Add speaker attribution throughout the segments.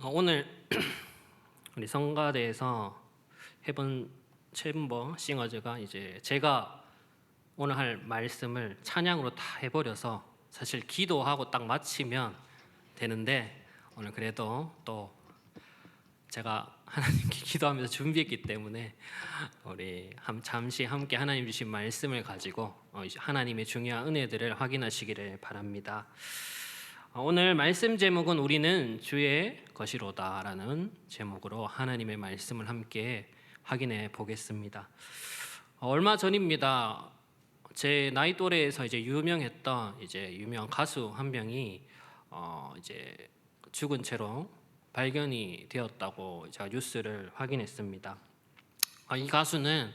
Speaker 1: 오늘 우리 성가대에서 해본 챔버 싱어즈가 이제 제가 오늘 할 말씀을 찬양으로 다 해버려서 사실 기도하고 딱 마치면 되는데 오늘 그래도 또 제가 하나님께 기도하면서 준비했기 때문에 우리 잠시 함께 하나님 주신 말씀을 가지고 하나님의 중요한 은혜들을 확인하시기를 바랍니다. 오늘 말씀 제목은 우리는 주의 것이로다라는 제목으로 하나님의 말씀을 함께 확인해 보겠습니다. 얼마 전입니다. 제 나이 또래에서 이제 유명했던 유명 가수 한 명이 이제 죽은 채로 발견이 되었다고 제가 뉴스를 확인했습니다. 이 가수는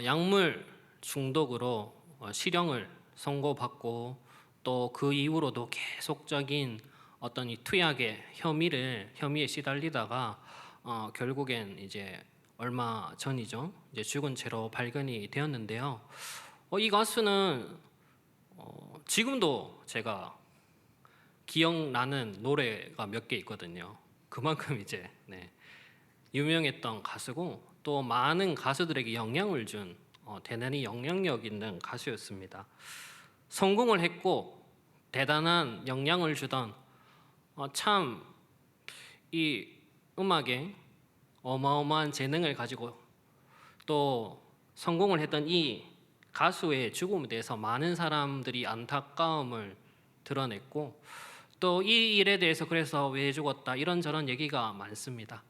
Speaker 1: 약물 중독으로 실형을 선고받고 또 그 이후로도 계속적인 어떤 이 투약의 혐의에 시달리다가 결국엔 이제 얼마 전이죠. 이제 죽은 채로 발견이 되었는데요. 이 가수는 지금도 제가 기억나는 노래가 몇 개 있거든요. 그만큼 이제 유명했던 가수고 또 많은 가수들에게 영향을 준 대단히 영향력 있는 가수였습니다. 성공을 했고 대단한 영향을 주던 참 이 음악에 어마어마한 재능을 가지고 또 성공을 했던 이 가수의 죽음에 대해서 많은 사람들이 안타까움을 드러냈고 또 이 일에 대해서 그래서 왜 죽었다 이런저런 얘기가 많습니다.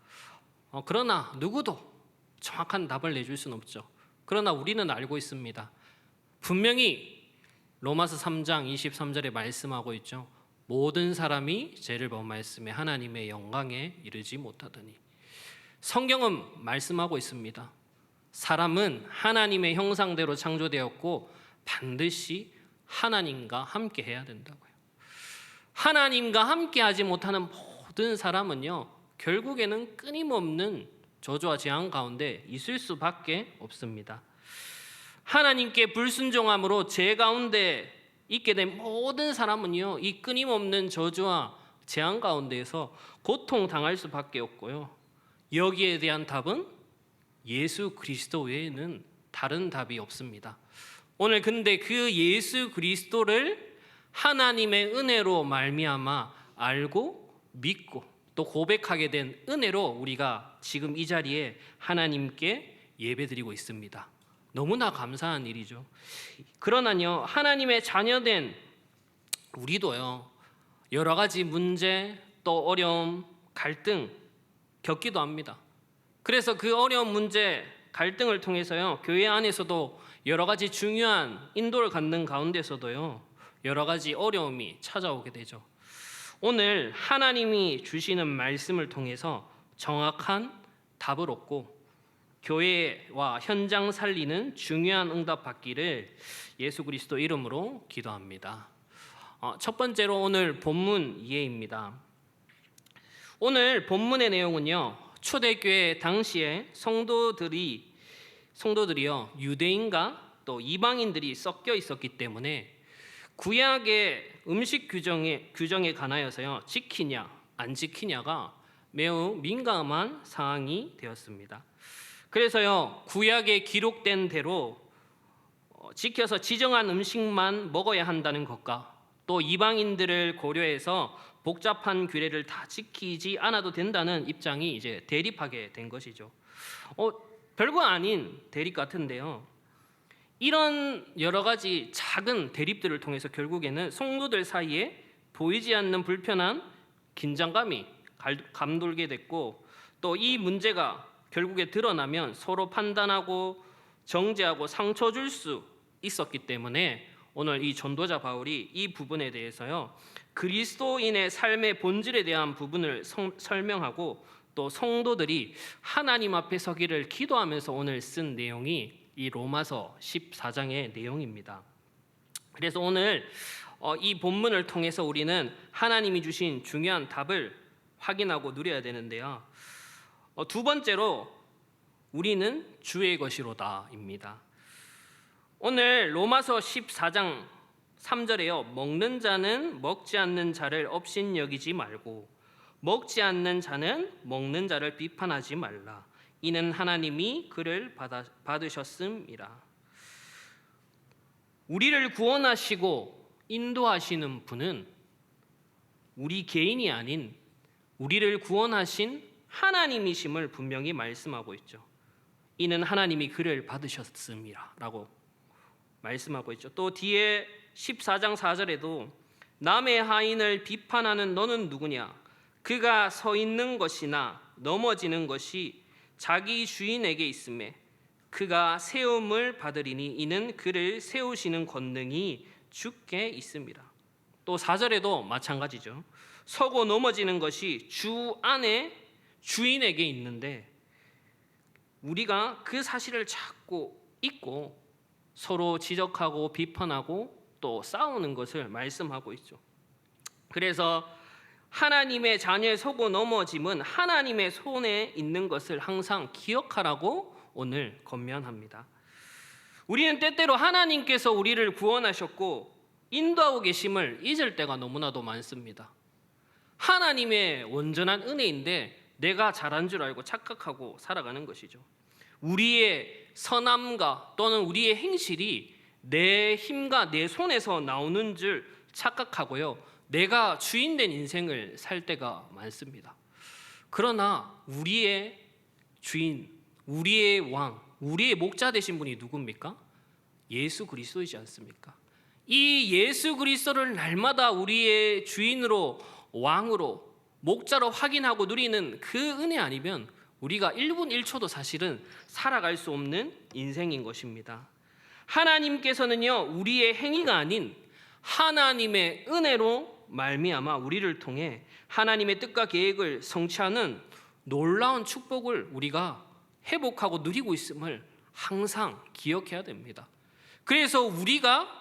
Speaker 1: 그러나 누구도 정확한 답을 내줄 수는 없죠. 그러나 우리는 알고 있습니다. 분명히 로마서 3장 23절에 말씀하고 있죠. 모든 사람이 죄를 범하였으며 하나님의 영광에 이르지 못하더니. 성경은 말씀하고 있습니다. 사람은 하나님의 형상대로 창조되었고 반드시 하나님과 함께 해야 된다고요. 하나님과 함께 하지 못하는 모든 사람은요, 결국에는 끊임없는 저주와 재앙 가운데 있을 수밖에 없습니다. 하나님께 불순종함으로 죄 가운데 있게 된 모든 사람은요, 이 끊임없는 저주와 재앙 가운데에서 고통당할 수밖에 없고요. 여기에 대한 답은 예수 그리스도 외에는 다른 답이 없습니다. 오늘 근데 그 예수 그리스도를 하나님의 은혜로 말미암아 알고 믿고 또 고백하게 된 은혜로 우리가 지금 이 자리에 하나님께 예배드리고 있습니다. 너무나 감사한 일이죠. 그러나요, 하나님의 자녀된 우리도요, 여러 가지 문제 또 어려움, 갈등 겪기도 합니다. 그래서 그 어려운 문제, 갈등을 통해서요, 교회 안에서도 여러 가지 중요한 인도를 갖는 가운데서도요, 여러 가지 어려움이 찾아오게 되죠. 오늘 하나님이 주시는 말씀을 통해서 정확한 답을 얻고 교회와 현장 살리는 중요한 응답 받기를 예수 그리스도 이름으로 기도합니다. 첫 번째로 오늘 본문 이해입니다. 오늘 본문의 내용은요, 초대교회 당시에 성도들이요, 유대인과 또 이방인들이 섞여 있었기 때문에 구약의 음식 규정에 관하여서요, 지키냐 안 지키냐가 매우 민감한 사항이 되었습니다. 그래서요, 구약에 기록된 대로 지켜서 지정한 음식만 먹어야 한다는 것과 또 이방인들을 고려해서 복잡한 규례를 다 지키지 않아도 된다는 입장이 이제 대립하게 된 것이죠. 별거 아닌 대립 같은데요. 이런 여러 가지 작은 대립들을 통해서 결국에는 성도들 사이에 보이지 않는 불편한 긴장감이 감돌게 됐고 또 이 문제가 결국에 드러나면 서로 판단하고 정죄하고 상처 줄 수 있었기 때문에 오늘 이 전도자 바울이 이 부분에 대해서요, 그리스도인의 삶의 본질에 대한 부분을 설명하고 또 성도들이 하나님 앞에 서기를 기도하면서 오늘 쓴 내용이 이 로마서 14장의 내용입니다. 그래서 오늘 이 본문을 통해서 우리는 하나님이 주신 중요한 답을 확인하고 누려야 되는데요. 두 번째로 우리는 주의 것이로다입니다. 오늘 로마서 14장 3절에요. 먹는 자는 먹지 않는 자를 업신여기지 말고 먹지 않는 자는 먹는 자를 비판하지 말라. 이는 하나님이 그를 받으셨음이라. 우리를 구원하시고 인도하시는 분은 우리 개인이 아닌 우리를 구원하신 하나님이심을 분명히 말씀하고 있죠. 이는 하나님이 그를 받으셨음이라 라고 말씀하고 있죠. 또 뒤에 14장 4절에도 남의 하인을 비판하는 너는 누구냐? 그가 서 있는 것이나 넘어지는 것이 자기 주인에게 있음에 그가 세움을 받으리니 이는 그를 세우시는 권능이 주께 있습니다. 또 4절에도 마찬가지죠. 서고 넘어지는 것이 주 안에 주인에게 있는데 우리가 그 사실을 찾고 있고 서로 지적하고 비판하고 또 싸우는 것을 말씀하고 있죠. 그래서 하나님의 자녀의 서고 넘어짐은 하나님의 손에 있는 것을 항상 기억하라고 오늘 권면합니다. 우리는 때때로 하나님께서 우리를 구원하셨고 인도하고 계심을 잊을 때가 너무나도 많습니다. 하나님의 온전한 은혜인데 내가 잘한 줄 알고 착각하고 살아가는 것이죠. 우리의 선함과 또는 우리의 행실이 내 힘과 내 손에서 나오는 줄 착각하고요. 내가 주인된 인생을 살 때가 많습니다. 그러나 우리의 주인, 우리의 왕, 우리의 목자 되신 분이 누굽니까? 예수 그리스도이지 않습니까? 이 예수 그리스도를 날마다 우리의 주인으로 왕으로 목자로 확인하고 누리는 그 은혜 아니면 우리가 1분 1초도 사실은 살아갈 수 없는 인생인 것입니다. 하나님께서는요 우리의 행위가 아닌 하나님의 은혜로 말미암아 우리를 통해 하나님의 뜻과 계획을 성취하는 놀라운 축복을 우리가 회복하고 누리고 있음을 항상 기억해야 됩니다. 그래서 우리가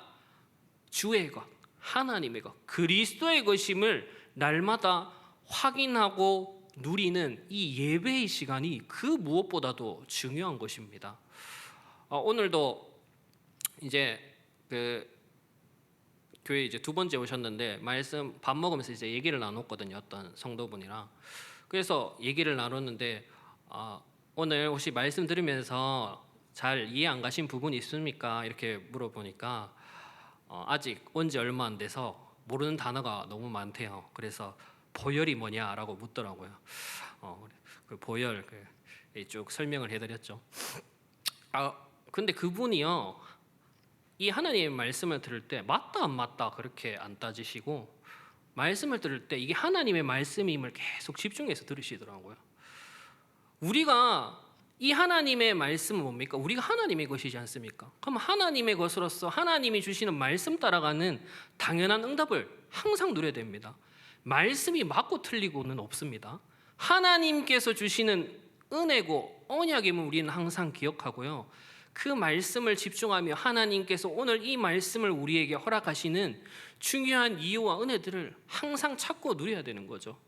Speaker 1: 주의 것, 하나님의 것, 그리스도의 것임을 날마다 확인하고 누리는 이 예배의 시간이 그 무엇보다도 중요한 것입니다. 오늘도 이제 교회 이제 두 번째 오셨는데 말씀 밥 먹으면서 이제 얘기를 나눴거든요. 어떤 성도분이랑. 그래서 얘기를 나눴는데 오늘 혹시 말씀 들으면서 잘 이해 안 가신 부분이 있습니까? 이렇게 물어보니까 아직 온 지 얼마 안 돼서 모르는 단어가 너무 많대요. 그래서 보혈이 뭐냐라고 묻더라고요. 그 보혈 쭉 설명을 해드렸죠. 근데 그분이요 이 하나님의 말씀을 들을 때 맞다 안 맞다 그렇게 안 따지시고 말씀을 들을 때 이게 하나님의 말씀임을 계속 집중해서 들으시더라고요. 우리가 이 하나님의 말씀은 뭡니까? 우리가 하나님의 것이지 않습니까? 그럼 하나님의 것으로서 하나님이 주시는 말씀 따라가는 당연한 응답을 항상 누려야 됩니다. 말씀이 맞고 틀리고는 없습니다. 하나님께서 주시는 은혜고 언약임을 우리는 항상 기억하고요. 그 말씀을 집중하며 하나님께서 오늘 이 말씀을 우리에게 허락하시는 중요한 이유와 은혜들을 항상 찾고 누려야 되는 거죠.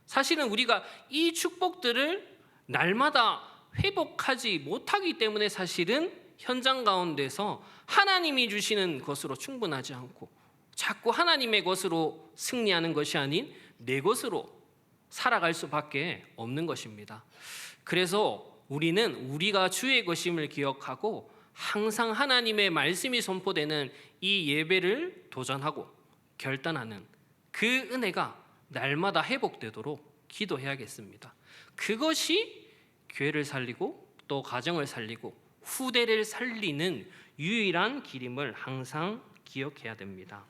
Speaker 1: 사실은 우리가 이 축복들을 날마다 회복하지 못하기 때문에 사실은 현장 가운데서 하나님이 주시는 것으로 충분하지 않고 자꾸 하나님의 것으로 승리하는 것이 아닌 내 것으로 살아갈 수밖에 없는 것입니다. 그래서 우리는 우리가 주의 것임을 기억하고 항상 하나님의 말씀이 선포되는 이 예배를 도전하고 결단하는 그 은혜가 날마다 회복되도록 기도해야겠습니다. 그것이 교회를 살리고 또 가정을 살리고 후대를 살리는 유일한 길임을 항상 기억해야 됩니다.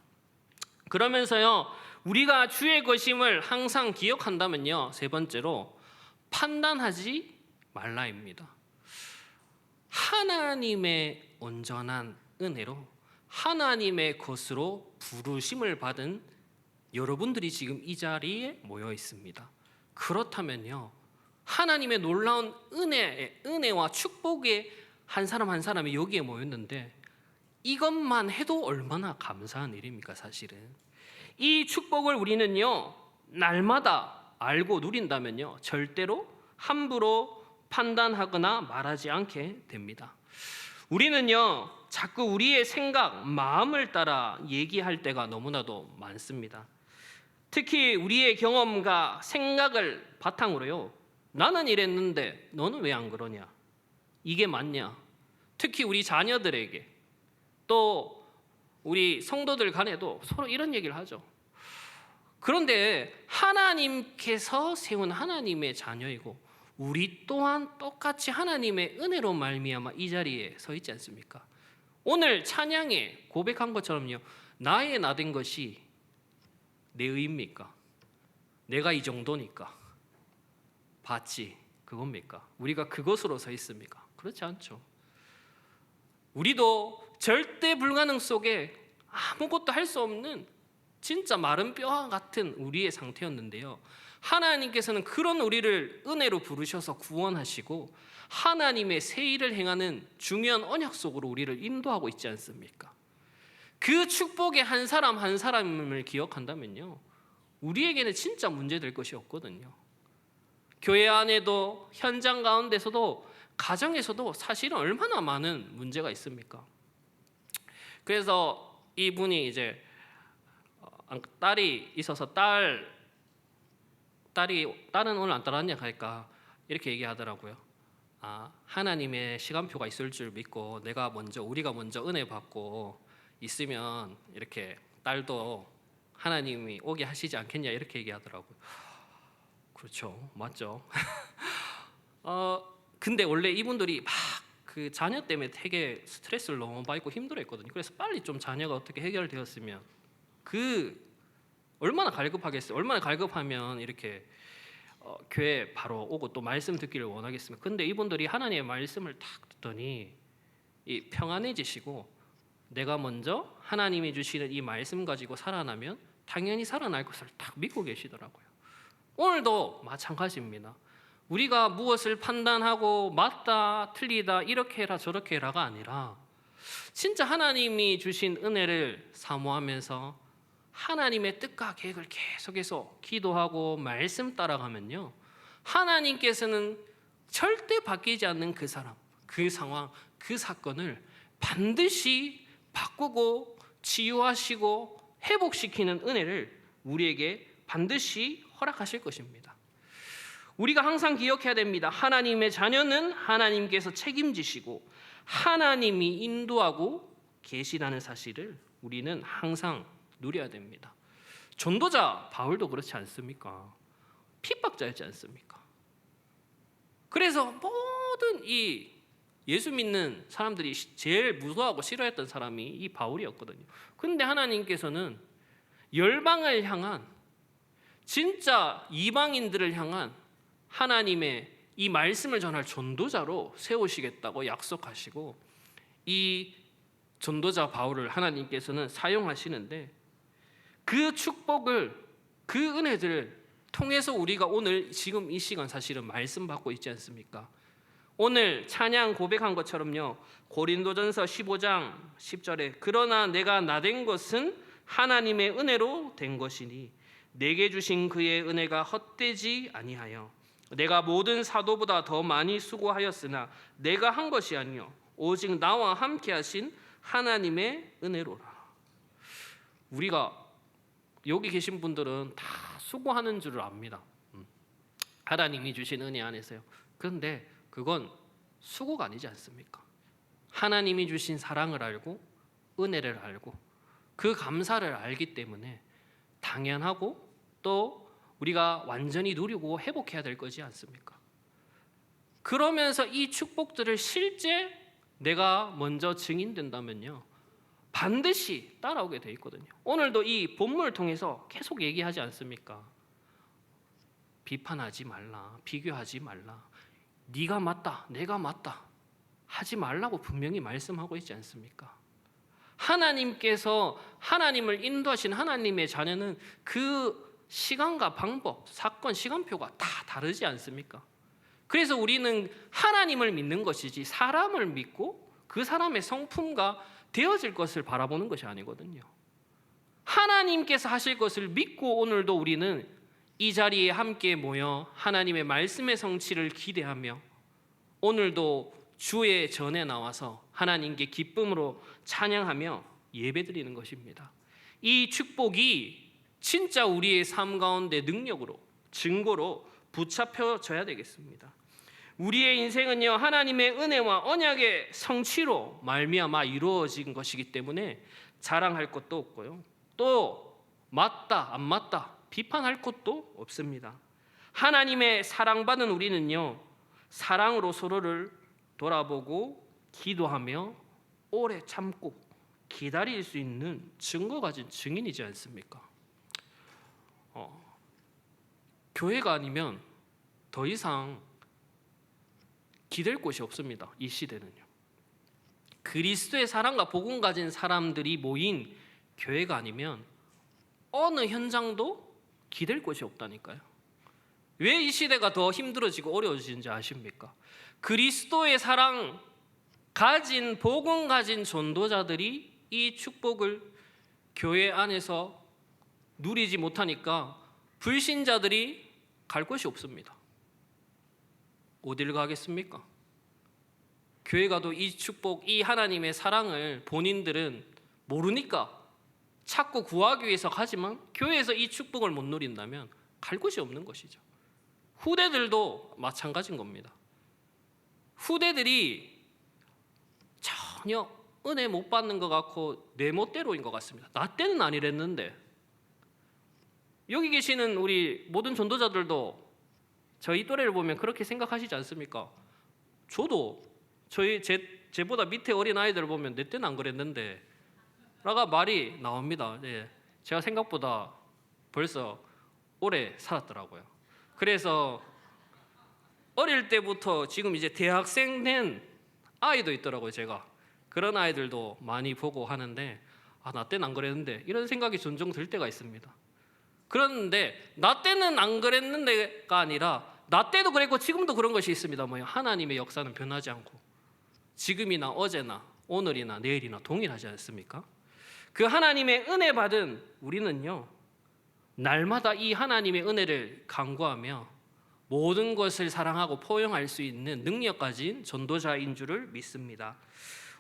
Speaker 1: 그러면서요 우리가 주의 것임을 항상 기억한다면요 세 번째로 판단하지 말라입니다. 하나님의 온전한 은혜로 하나님의 것으로 부르심을 받은 여러분들이 지금 이 자리에 모여 있습니다. 그렇다면요 하나님의 놀라운 은혜와 축복에 한 사람 한 사람이 여기에 모였는데 이것만 해도 얼마나 감사한 일입니까? 사실은 이 축복을 우리는요 날마다 알고 누린다면요 절대로 함부로 판단하거나 말하지 않게 됩니다. 우리는요 자꾸 우리의 생각, 마음을 따라 얘기할 때가 너무나도 많습니다. 특히 우리의 경험과 생각을 바탕으로요. 나는 이랬는데 너는 왜 안 그러냐? 이게 맞냐? 특히 우리 자녀들에게 또 우리 성도들 간에도 서로 이런 얘기를 하죠. 그런데 하나님께서 세운 하나님의 자녀이고 우리 또한 똑같이 하나님의 은혜로 말미암아 이 자리에 서 있지 않습니까? 오늘 찬양에 고백한 것처럼요. 나의 나된 것이 내 의입니까? 내가 이 정도니까 봤지 그겁니까? 우리가 그것으로 서 있습니까? 그렇지 않죠. 우리도 절대 불가능 속에 아무것도 할 수 없는 진짜 마른 뼈와 같은 우리의 상태였는데요. 하나님께서는 그런 우리를 은혜로 부르셔서 구원하시고 하나님의 새 일을 행하는 중요한 언약 속으로 우리를 인도하고 있지 않습니까? 그 축복의 한 사람 한 사람을 기억한다면요. 우리에게는 진짜 문제될 것이 없거든요. 교회 안에도 현장 가운데서도 가정에서도 사실은 얼마나 많은 문제가 있습니까? 그래서 이분이 이제 딸이 있어서 딸은 오늘 안 따라왔냐 하니까 이렇게 얘기하더라고요. 하나님의 시간표가 있을 줄 믿고 우리가 먼저 은혜 받고 있으면 이렇게 딸도 하나님이 오게 하시지 않겠냐 이렇게 얘기하더라고요. 그렇죠, 맞죠. 근데 원래 이분들이 막 그 자녀 때문에 되게 스트레스를 너무 받고 힘들어했거든요. 그래서 빨리 좀 자녀가 어떻게 해결되었으면 얼마나 갈급하겠어요. 얼마나 갈급하면 이렇게 교회 바로 오고 또 말씀 듣기를 원하겠습니까? 근데 이분들이 하나님의 말씀을 딱 듣더니 이 평안해지시고 내가 먼저 하나님이 주시는 이 말씀 가지고 살아나면 당연히 살아날 것을 딱 믿고 계시더라고요. 오늘도 마찬가지입니다. 우리가 무엇을 판단하고 맞다 틀리다 이렇게 해라 저렇게 해라가 아니라 진짜 하나님이 주신 은혜를 사모하면서 하나님의 뜻과 계획을 계속해서 기도하고 말씀 따라가면요, 하나님께서는 절대 바뀌지 않는 그 사람, 그 상황, 그 사건을 반드시 바꾸고 치유하시고 회복시키는 은혜를 우리에게 반드시 허락하실 것입니다. 우리가 항상 기억해야 됩니다. 하나님의 자녀는 하나님께서 책임지시고 하나님이 인도하고 계시다는 사실을 우리는 항상 누려야 됩니다. 전도자 바울도 그렇지 않습니까? 핍박자였지 않습니까? 그래서 모든 이 예수 믿는 사람들이 제일 무서워하고 싫어했던 사람이 이 바울이었거든요. 근데 하나님께서는 열방을 향한 진짜 이방인들을 향한 하나님의 이 말씀을 전할 전도자로 세우시겠다고 약속하시고 이 전도자 바울을 하나님께서는 사용하시는데 그 축복을 그 은혜들을 통해서 우리가 오늘 지금 이 시간 사실은 말씀 받고 있지 않습니까? 오늘 찬양 고백한 것처럼요. 고린도전서 15장 10절에 그러나 내가 나된 것은 하나님의 은혜로 된 것이니 내게 주신 그의 은혜가 헛되지 아니하여 내가 모든 사도보다 더 많이 수고하였으나 내가 한 것이 아니요 오직 나와 함께 하신 하나님의 은혜로라. 우리가 여기 계신 분들은 다 수고하는 줄을 압니다. 하나님이 주신 은혜 안에서요. 그런데 그건 수고가 아니지 않습니까? 하나님이 주신 사랑을 알고 은혜를 알고 그 감사를 알기 때문에 당연하고 또 우리가 완전히 누리고 회복해야 될 거지 않습니까? 그러면서 이 축복들을 실제 내가 먼저 증인된다면요, 반드시 따라오게 돼 있거든요. 오늘도 이 본문을 통해서 계속 얘기하지 않습니까? 비판하지 말라, 비교하지 말라, 네가 맞다, 내가 맞다 하지 말라고 분명히 말씀하고 있지 않습니까? 하나님께서 하나님을 인도하신 하나님의 자녀는 그 시간과 방법, 사건, 시간표가 다 다르지 않습니까? 그래서 우리는 하나님을 믿는 것이지 사람을 믿고 그 사람의 성품과 되어질 것을 바라보는 것이 아니거든요. 하나님께서 하실 것을 믿고 오늘도 우리는 이 자리에 함께 모여 하나님의 말씀의 성취를 기대하며 오늘도 주의 전에 나와서 하나님께 기쁨으로 찬양하며 예배드리는 것입니다. 이 축복이 진짜 우리의 삶 가운데 능력으로, 증거로 붙잡혀져야 되겠습니다. 우리의 인생은요, 하나님의 은혜와 언약의 성취로 말미암아 이루어진 것이기 때문에 자랑할 것도 없고요, 또 맞다 안 맞다 비판할 것도 없습니다. 하나님의 사랑받은 우리는요, 사랑으로 서로를 돌아보고 기도하며 오래 참고 기다릴 수 있는 증거 가진 증인이지 않습니까? 교회가 아니면 더 이상 기댈 곳이 없습니다. 이 시대는요. 그리스도의 사랑과 복음 가진 사람들이 모인 교회가 아니면 어느 현장도 기댈 곳이 없다니까요. 왜 이 시대가 더 힘들어지고 어려워지는지 아십니까? 그리스도의 사랑 가진, 복음 가진 전도자들이 이 축복을 교회 안에서 누리지 못하니까 불신자들이 갈 곳이 없습니다. 어딜 가겠습니까? 교회 가도 이 축복, 이 하나님의 사랑을 본인들은 모르니까 찾고 구하기 위해서 가지만 교회에서 이 축복을 못 누린다면 갈 곳이 없는 것이죠. 후대들도 마찬가지인 겁니다. 후대들이 전혀 은혜 못 받는 것 같고 내 멋대로인 것 같습니다. 나 때는 아니랬는데. 여기 계시는 우리 모든 전도자들도 저희 또래를 보면 그렇게 생각하시지 않습니까? 저도 제보다 밑에 어린 아이들을 보면 내 때는 안 그랬는데 라가 말이 나옵니다. 예, 제가 생각보다 벌써 오래 살았더라고요. 그래서 어릴 때부터 지금 이제 대학생 된 아이도 있더라고요. 제가 그런 아이들도 많이 보고 하는데 나 때는 안 그랬는데 이런 생각이 종종 들 때가 있습니다. 그런데 나 때는 안 그랬는데가 아니라 나 때도 그랬고 지금도 그런 것이 있습니다. 하나님의 역사는 변하지 않고 지금이나 어제나 오늘이나 내일이나 동일하지 않습니까? 그 하나님의 은혜 받은 우리는요, 날마다 이 하나님의 은혜를 간구하며 모든 것을 사랑하고 포용할 수 있는 능력 가진 전도자인 줄을 믿습니다.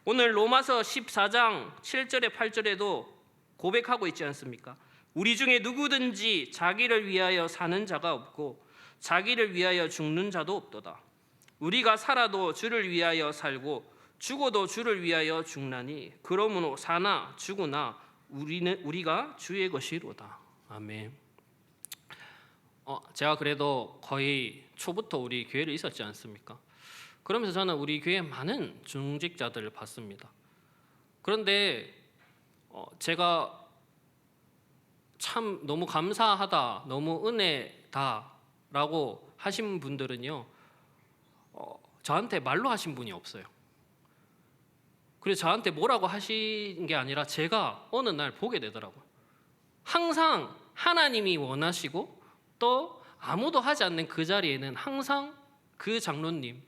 Speaker 1: 오늘 로마서 14장 7절에 8절에도 고백하고 있지 않습니까? 우리 중에 누구든지 자기를 위하여 사는 자가 없고 자기를 위하여 죽는 자도 없도다. 우리가 살아도 주를 위하여 살고 죽어도 주를 위하여 죽나니 그러므로 사나 죽으나 우리가 주의 것이로다. 아멘. 제가 그래도 거의 초부터 우리 교회를 있었지 않습니까? 그러면서 저는 우리 교회 많은 중직자들을 봤습니다. 그런데 제가 참 너무 감사하다, 너무 은혜다라고 하신 분들은요, 저한테 말로 하신 분이 없어요. 그래서 저한테 뭐라고 하신 게 아니라 제가 어느 날 보게 되더라고요. 항상 하나님이 원하시고 또 아무도 하지 않는 그 자리에는 항상 그 장로님,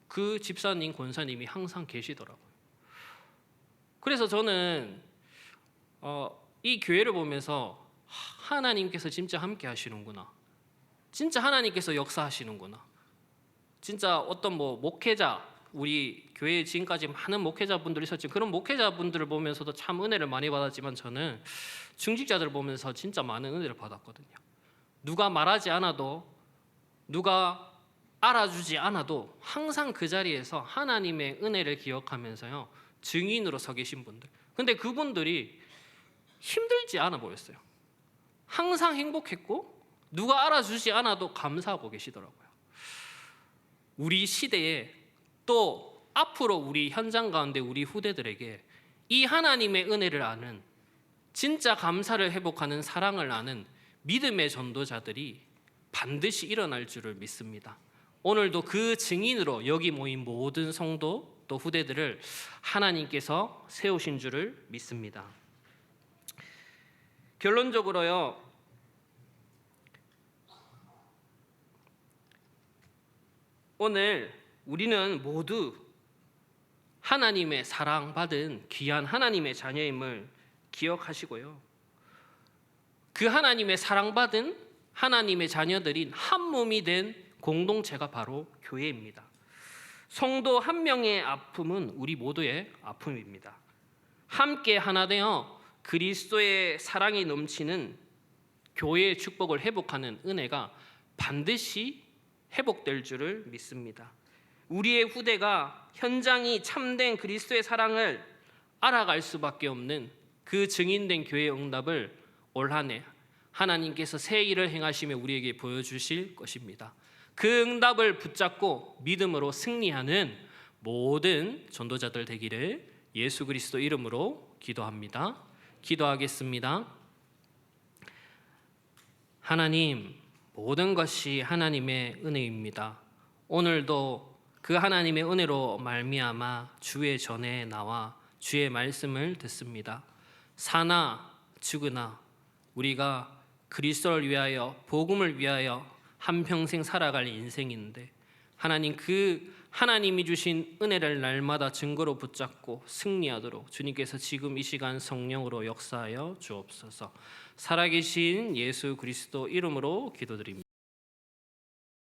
Speaker 1: 그 집사님, 권사님이 항상 계시더라고요. 그래서 저는 이 교회를 보면서 하나님께서 진짜 함께 하시는구나, 진짜 하나님께서 역사하시는구나, 진짜 어떤 목회자, 우리 교회에 지금까지 많은 목회자분들이 있었지만 그런 목회자분들을 보면서도 참 은혜를 많이 받았지만 저는 중직자들을 보면서 진짜 많은 은혜를 받았거든요. 누가 말하지 않아도, 누가 알아주지 않아도 항상 그 자리에서 하나님의 은혜를 기억하면서요, 증인으로 서 계신 분들. 근데 그분들이 힘들지 않아 보였어요. 항상 행복했고 누가 알아주지 않아도 감사하고 계시더라고요. 우리 시대에 또 앞으로 우리 현장 가운데 우리 후대들에게 이 하나님의 은혜를 아는, 진짜 감사를 회복하는, 사랑을 아는 믿음의 전도자들이 반드시 일어날 줄을 믿습니다. 오늘도 그 증인으로 여기 모인 모든 성도 또 후대들을 하나님께서 세우신 줄을 믿습니다. 결론적으로요, 오늘 우리는 모두 하나님의 사랑받은 귀한 하나님의 자녀임을 기억하시고요, 그 하나님의 사랑받은 하나님의 자녀들인 한 몸이 된 공동체가 바로 교회입니다. 성도 한 명의 아픔은 우리 모두의 아픔입니다. 함께 하나 되어 그리스도의 사랑이 넘치는 교회의 축복을 회복하는 은혜가 반드시 회복될 줄을 믿습니다. 우리의 후대가 현장이 참된 그리스도의 사랑을 알아갈 수밖에 없는 그 증인된 교회의 응답을 올 한 해 하나님께서 새 일을 행하시며 우리에게 보여주실 것입니다. 그 응답을 붙잡고 믿음으로 승리하는 모든 전도자들 되기를 예수 그리스도 이름으로 기도합니다. 기도하겠습니다. 하나님, 모든 것이 하나님의 은혜입니다. 오늘도 그 하나님의 은혜로 말미암아 주의 전에 나와 주의 말씀을 듣습니다. 사나 죽으나 우리가 그리스도를 위하여 복음을 위하여 한평생 살아갈 인생인데 하나님, 그 하나님이 주신 은혜를 날마다 증거로 붙잡고 승리하도록 주님께서 지금 이 시간 성령으로 역사하여 주옵소서. 살아계신 예수 그리스도 이름으로 기도드립니다.